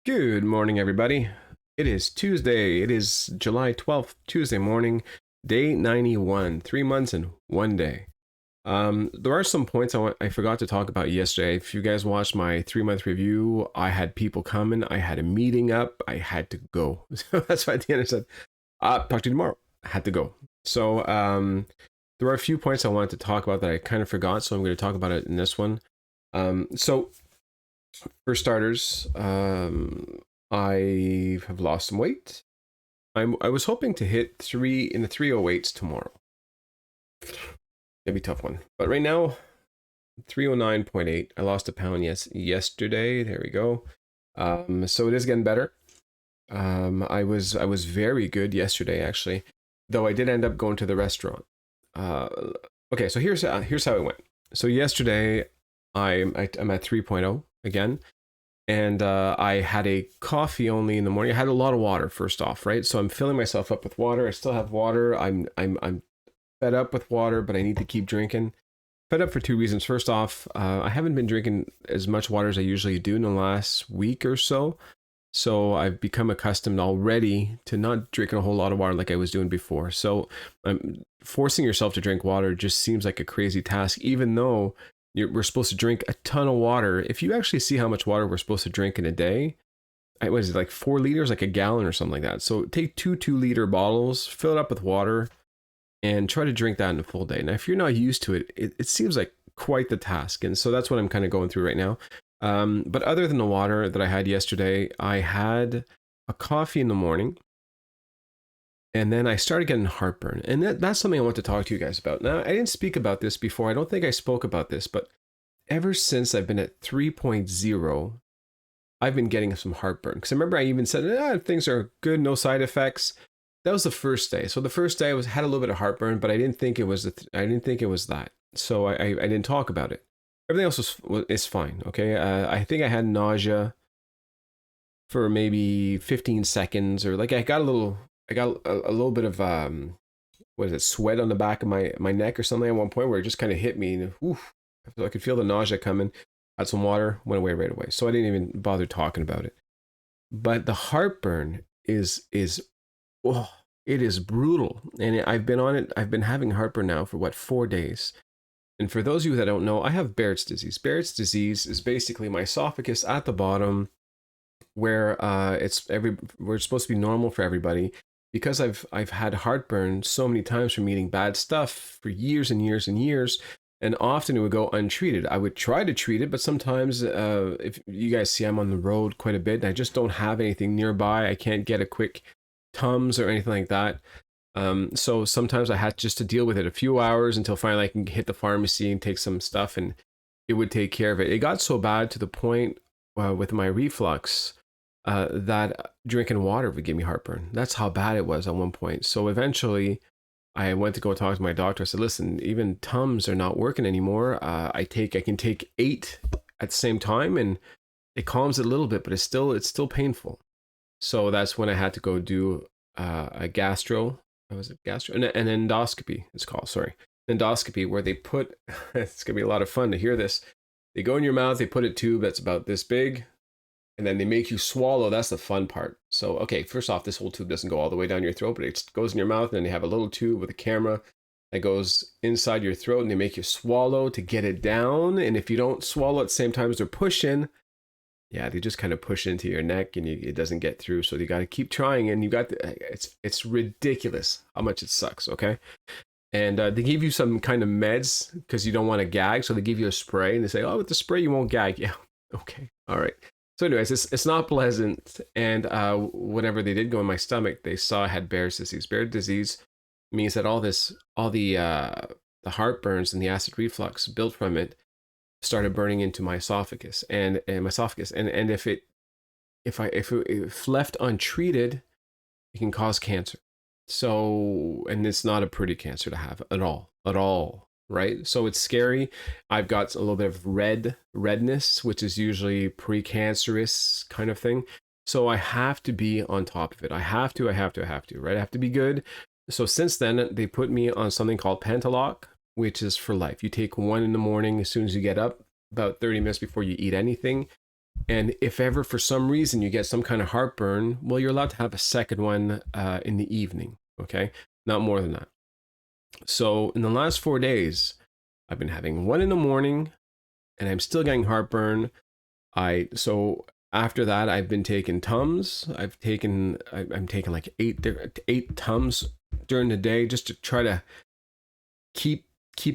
Good morning, everybody. It is Tuesday. It is July 12th, Tuesday morning, day 91, 3 months and 1 day. There are some points I forgot to talk about yesterday. If you guys watched my 3 month review, I had people coming. I had a meeting up. I had to go. So that's why at the end I said, talk to you tomorrow. I had to go. So there are a few points I wanted to talk about that I kind of forgot. So I'm going to talk about it in this one. So for starters, I have lost some weight. I was hoping to hit three in the 308s tomorrow. It'd be a tough one, but right now, 309.8. I lost a pound yesterday. There we go. So it is getting better. I was very good yesterday actually, though I did end up going to the restaurant. Okay, so here's how it went. So yesterday, I'm at 3.0 again, and I had a coffee only in the morning. I had a lot of water first off, right? So I'm filling myself up with water. I still have water. I'm fed up with water, but I need to keep drinking. Fed up for two reasons. First off, I haven't been drinking as much water as I usually do in the last week or so. So I've become accustomed already to not drinking a whole lot of water like I was doing before. So forcing yourself to drink water just seems like a crazy task, even though we're supposed to drink a ton of water. If you actually see how much water we're supposed to drink in a day, what is it, like 4 liters, like a gallon or something like that. So take two 2 liter bottles, fill it up with water, and try to drink that in a full day. Now, if you're not used to it, it seems like quite the task. And so that's what I'm kind of going through right now. But other than the water that I had yesterday, I had a coffee in the morning, and then I started getting heartburn. And that's something I want to talk to you guys about. Now, I didn't speak about this before. I don't think I spoke about this, but ever since I've been at 3.0, I've been getting some heartburn. Because I remember I even said, things are good, no side effects. That was the first day. So the first day I had a little bit of heartburn, but I didn't think it was that. So I didn't talk about it. Everything else is fine. Okay. I think I had nausea for maybe 15 seconds, or like I got a little bit of what is it, sweat on the back of my neck or something at one point where it just kind of hit me, and oof, I could feel the nausea coming. Had some water, went away right away. So I didn't even bother talking about it. But the heartburn is oh, it is brutal, and I've been on it. I've been having heartburn now for 4 days. And for those of you that don't know, I have Barrett's disease. Barrett's disease is basically my esophagus at the bottom, where where it's supposed to be normal for everybody. Because I've had heartburn so many times from eating bad stuff for years and years and years, and often it would go untreated. I would try to treat it, but sometimes, if you guys see, I'm on the road quite a bit, and I just don't have anything nearby. I can't get a quick Tums or anything like that. So sometimes I had just to deal with it a few hours until finally I can hit the pharmacy and take some stuff, and it would take care of it. It got so bad to the point with my reflux that drinking water would give me heartburn. That's how bad it was at one point. So eventually I went to go talk to my doctor. I said, listen, even Tums are not working anymore. I can take 8 at the same time, and it calms it a little bit, but it's still painful. So that's when I had to go do a gastro. Was it gastro? An endoscopy. It's called. Sorry, endoscopy, where they put. It's gonna be a lot of fun to hear this. They go in your mouth. They put a tube that's about this big, and then they make you swallow. That's the fun part. So, okay, first off, this whole tube doesn't go all the way down your throat, but it goes in your mouth, and then they have a little tube with a camera that goes inside your throat, and they make you swallow to get it down. And if you don't swallow at the same time as they're pushing, yeah, they just kind of push into your neck, and it doesn't get through. So you got to keep trying, and it's ridiculous how much it sucks. Okay. And they give you some kind of meds because you don't want to gag. So they give you a spray, and they say, oh, with the spray, you won't gag. Yeah. Okay. All right. So anyways, it's not pleasant. And whenever they did go in my stomach, they saw I had Barrett's disease. Barrett's disease means that all the heartburns and the acid reflux built from it started burning into my esophagus and if left untreated, it can cause cancer. So, and it's not a pretty cancer to have at all, right? So it's scary. I've got a little bit of redness, which is usually precancerous kind of thing. So I have to be on top of it. I have to, right? I have to be good. So since then, they put me on something called Pentalock, which is for life. You take one in the morning as soon as you get up, about 30 minutes before you eat anything. And if ever for some reason you get some kind of heartburn, well, you're allowed to have a second one in the evening, okay? Not more than that. So in the last 4 days, I've been having one in the morning and I'm still getting heartburn. So after that, I've been taking Tums. I'm taking like eight Tums during the day just to try to keep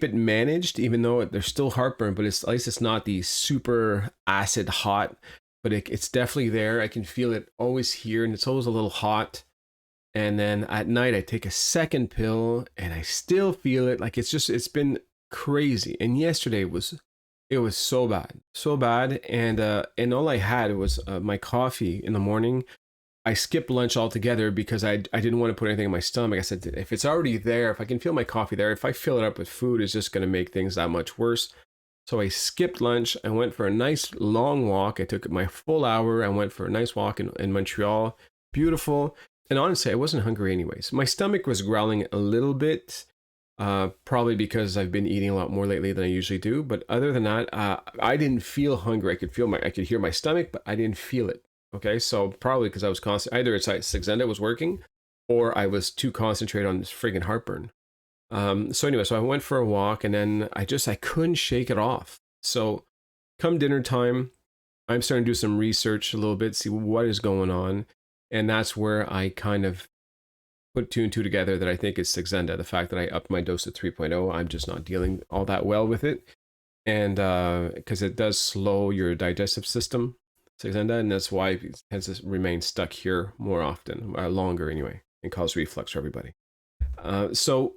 it managed, even though there's still heartburn, but at least it's not the super acid hot, but it's definitely there. I can feel it always here, and it's always a little hot. And then at night I take a second pill and I still feel it. Like it's been crazy. And yesterday it was so bad, so bad. And all I had was my coffee in the morning. I skipped lunch altogether because I didn't want to put anything in my stomach. I said, if it's already there, if I can feel my coffee there, if I fill it up with food, it's just going to make things that much worse. So I skipped lunch. I went for a nice long walk. I took my full hour. I went for a nice walk in Montreal. Beautiful. And honestly, I wasn't hungry anyways. My stomach was growling a little bit, probably because I've been eating a lot more lately than I usually do. But other than that, I didn't feel hungry. I could hear my stomach, but I didn't feel it. Okay, so probably because I was either it's like Saxenda was working, or I was too concentrated on this friggin' heartburn. So anyway, so I went for a walk, and then I couldn't shake it off. So come dinner time, I'm starting to do some research a little bit, see what is going on, and that's where I kind of put two and two together that I think is Saxenda. The fact that I upped my dose to 3.0, I'm just not dealing all that well with it, and because it does slow your digestive system. Saxenda, and that's why it tends to remain stuck here more often, longer anyway, and cause reflux for everybody. So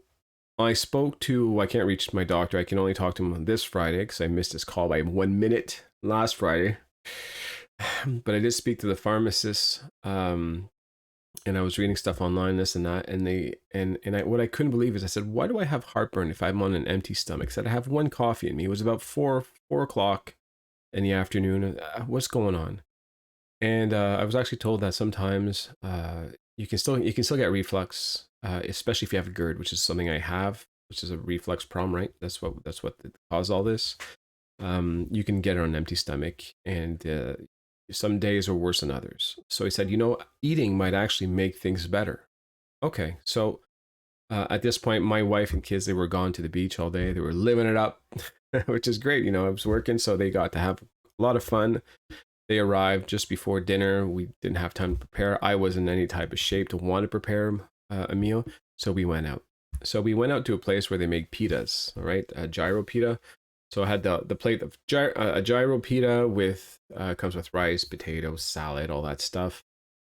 I can't reach my doctor. I can only talk to him on this Friday because I missed his call by 1 minute last Friday. But I did speak to the pharmacist, and I was reading stuff online, this and that, what I couldn't believe is I said, why do I have heartburn if I'm on an empty stomach? I said, I have one coffee in me. It was about 4 o'clock in the afternoon. What's going on? And I was actually told that sometimes you can still get reflux, especially if you have GERD, which is something I have, which is a reflux problem, right? That's what caused all this. You can get it on an empty stomach, and some days are worse than others. So he said, eating might actually make things better. Okay, so at this point, my wife and kids, they were gone to the beach all day. They were living it up, which is great. I was working, so they got to have a lot of fun. They arrived just before dinner. We didn't have time to prepare. I wasn't in any type of shape to want to prepare a meal, so we went out. So we went out to a place where they make pitas, all right, a gyro pita. So I had the plate of a gyro pita with comes with rice, potatoes, salad, all that stuff.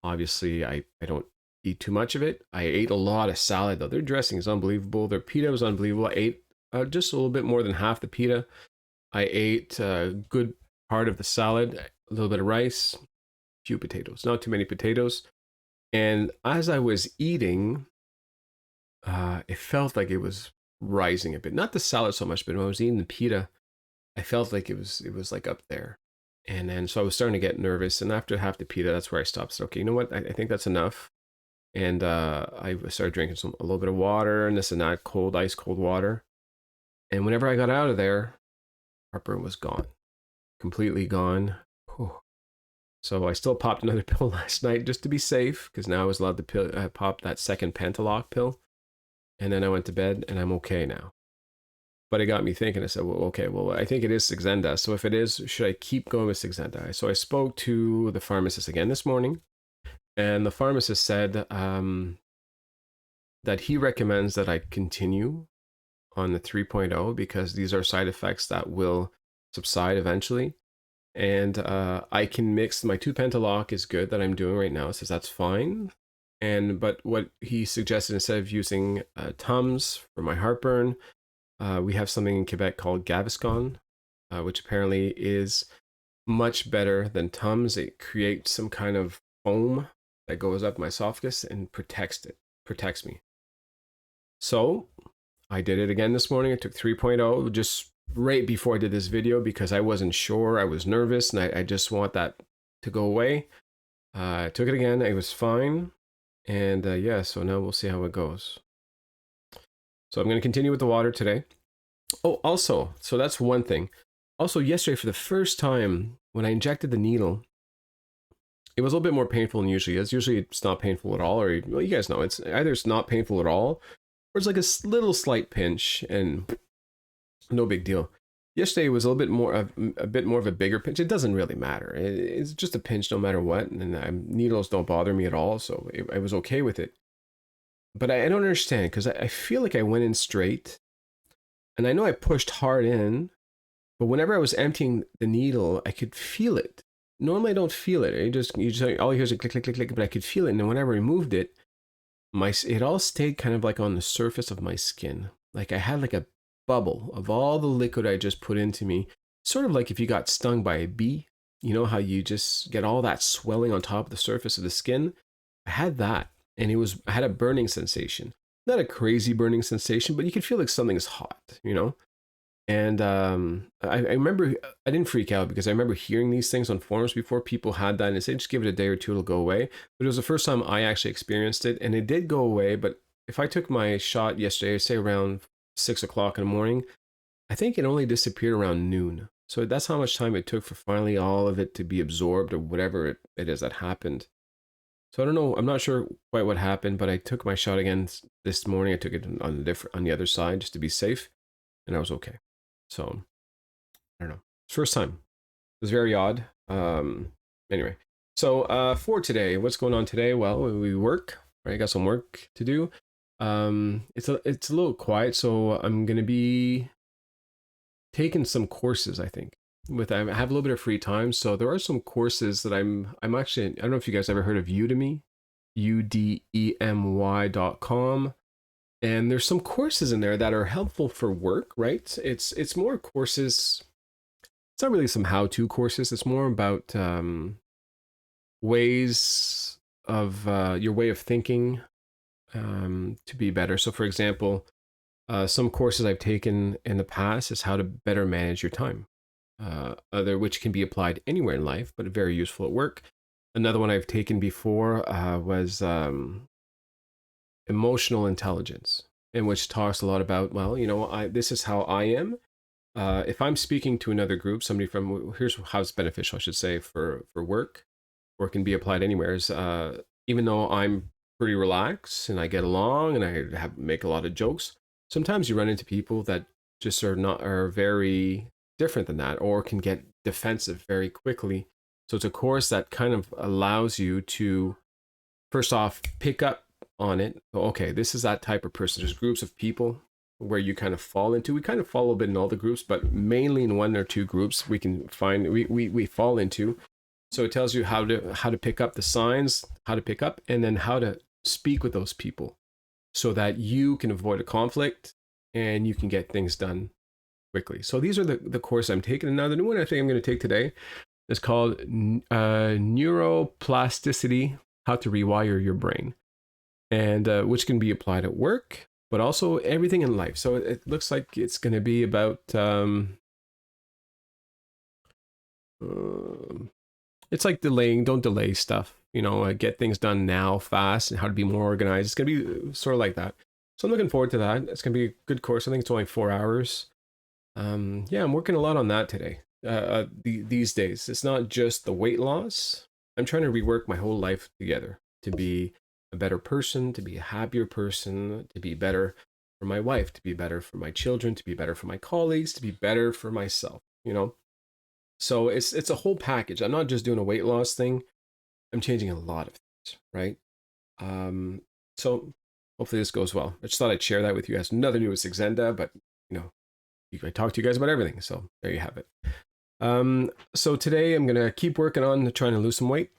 Obviously, I don't eat too much of it. I ate a lot of salad though. Their dressing is unbelievable. Their pita was unbelievable. I ate just a little bit more than half the pita. I ate a good part of the salad, a little bit of rice, a few potatoes, not too many potatoes. And as I was eating, it felt like it was rising a bit. Not the salad so much, but when I was eating the pita, I felt like it was like up there. And then so I was starting to get nervous. And after half the pita, that's where I stopped. So, okay, you know what? I think that's enough. And I started drinking a little bit of water and this and that, ice cold water. And whenever I got out of there, heartburn was gone, completely gone. Whew. So I still popped another pill last night just to be safe, because now I was allowed to pop that second Pentalock pill. And then I went to bed and I'm okay now. But it got me thinking. I said, well, okay, well, I think it is Saxenda. So if it is, should I keep going with Saxenda? So I spoke to the pharmacist again this morning. And the pharmacist said that he recommends that I continue on the 3.0 because these are side effects that will subside eventually. And I can mix my 2-Pentalock is good that I'm doing right now. Says that's fine. But what he suggested, instead of using Tums for my heartburn, we have something in Quebec called Gaviscon, which apparently is much better than Tums. It creates some kind of foam that goes up my esophagus and protects me. So I did it again this morning. I took 3.0 just right before I did this video because I wasn't sure. I was nervous and I just want that to go away. I took it again. It was fine. And yeah, so now we'll see how it goes. So I'm going to continue with the water today. Oh, also, so that's one thing. Also, yesterday, for the first time when I injected the needle, it was a little bit more painful than usually is. Usually it's not painful at all, or well, you guys know it's either it's not painful at all, or it's like a little slight pinch and no big deal. Yesterday was a little bit more a bit more of a bigger pinch. It doesn't really matter. It's just a pinch no matter what, and needles don't bother me at all, so I was okay with it. But I don't understand because I feel like I went in straight, and I know I pushed hard in, but whenever I was emptying the needle, I could feel it. Normally, I don't feel it. You just all you hear is a click, click, click, click. But I could feel it, and then whenever I removed it, it all stayed kind of like on the surface of my skin. Like I had like a bubble of all the liquid I just put into me. Sort of like if you got stung by a bee. You know how you just get all that swelling on top of the surface of the skin? I had that, and I had a burning sensation. Not a crazy burning sensation, but you could feel like something's hot, you know? And I remember I didn't freak out because I remember hearing these things on forums before. People had that and they said, just give it a day or two, it'll go away. But it was the first time I actually experienced it, and it did go away. But if I took my shot yesterday, say around 6 o'clock in the morning, I think it only disappeared around noon. So that's how much time it took for finally all of it to be absorbed or whatever it is that happened. So I don't know. I'm not sure quite what happened, but I took my shot again this morning. I took it on the other side just to be safe, and I was okay. So I don't know. First time. It was very odd. Anyway, so for today, what's going on today? Well, we work. Right, I got some work to do. It's a little quiet, so I'm gonna be taking some courses. I think I have a little bit of free time, so there are some courses that I'm actually. I don't know if you guys ever heard of Udemy, udemy.com. And there's some courses in there that are helpful for work, right? It's more courses. It's not really some how-to courses. It's more about ways of your way of thinking to be better. So, for example, some courses I've taken in the past is how to better manage your time. Other which can be applied anywhere in life, but very useful at work. Another one I've taken before was emotional intelligence, in which talks a lot about, well, this is how I am. If I'm speaking to another group, somebody from here's how it's beneficial, I should say, for work, or it can be applied anywhere. Is even though I'm pretty relaxed and I get along and I make a lot of jokes, sometimes you run into people that just are very different than that, or can get defensive very quickly. So it's a course that kind of allows you to, first off, pick up on it. Okay, this is that type of person. There's groups of people where you kind of fall into. We kind of fall a bit in all the groups, but mainly in one or two groups we can find we fall into. So it tells you how to pick up the signs, how to pick up, and then how to speak with those people so that you can avoid a conflict and you can get things done quickly. So these are the course I'm taking. And now the new one I think I'm going to take today is called Neuroplasticity, How to Rewire Your Brain. And which can be applied at work, but also everything in life. So it looks like it's going to be about, it's like don't delay stuff, get things done now fast and how to be more organized. It's going to be sort of like that. So I'm looking forward to that. It's going to be a good course. I think it's only 4 hours. Yeah, I'm working a lot on that today. These days, it's not just the weight loss. I'm trying to rework my whole life together to be a better person, to be a happier person, to be better for my wife, to be better for my children, to be better for my colleagues, to be better for myself, So it's a whole package. I'm not just doing a weight loss thing. I'm changing a lot of things, right? So hopefully this goes well. I just thought I'd share that with you as another new Saxenda, but I talk to you guys about everything. So there you have it. So today I'm gonna keep working on trying to lose some weight.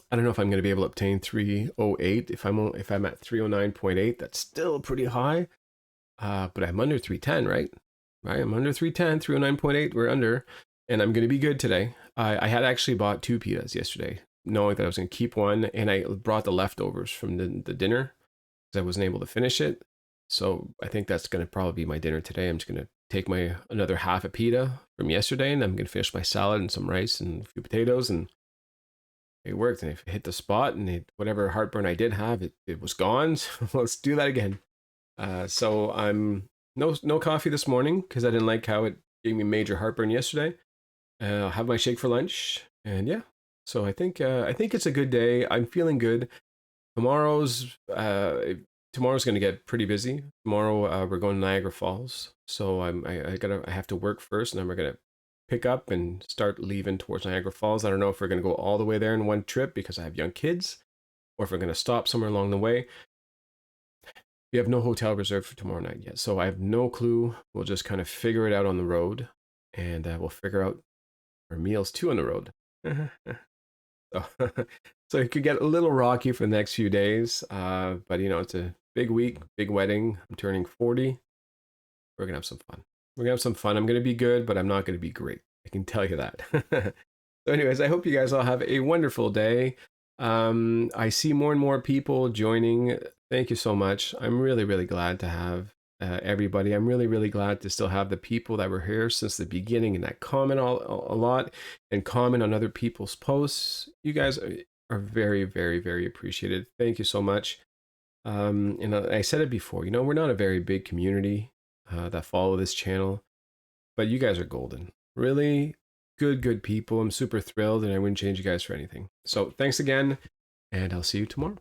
I don't know if I'm going to be able to obtain 308. If I'm at 309.8, that's still pretty high. But I'm under 310, right? I'm under 310, 309.8. We're under, and I'm going to be good today. I had actually bought 2 pitas yesterday, knowing that I was going to keep one, and I brought the leftovers from the dinner because I wasn't able to finish it. So I think that's going to probably be my dinner today. I'm just going to take another half a pita from yesterday, and I'm going to finish my salad and some rice and a few potatoes, and it worked, and it hit the spot, and whatever heartburn I did have, it was gone. So let's do that again. So I'm no coffee this morning because I didn't like how it gave me major heartburn yesterday. I'll have my shake for lunch, and yeah. So I think it's a good day. I'm feeling good. Tomorrow's tomorrow's gonna get pretty busy. Tomorrow we're going to Niagara Falls, so I have to work first, and then we're gonna pick up and start leaving towards Niagara Falls. I don't know if we're gonna go all the way there in one trip because I have young kids, or if we're gonna stop somewhere along the way. We have no hotel reserved for tomorrow night yet, so I have no clue. We'll just kind of figure it out on the road, and we'll figure out our meals too on the road. So, so it could get a little rocky for the next few days, but you know, it's a big week, big wedding. I'm turning 40. We're gonna have some fun. We're gonna have some fun. I'm gonna be good, but I'm not gonna be great. I can tell you that. So, anyways, I hope you guys all have a wonderful day. I see more and more people joining. Thank you so much. I'm really, really glad to have everybody. I'm really, really glad to still have the people that were here since the beginning and that comment a lot and comment on other people's posts. You guys are very, very, very appreciated. Thank you so much. And I said it before, you know, we're not a very big community that follow this channel, but you guys are golden. Really good people. I'm super thrilled, and I wouldn't change you guys for anything. So thanks again, and I'll see you tomorrow.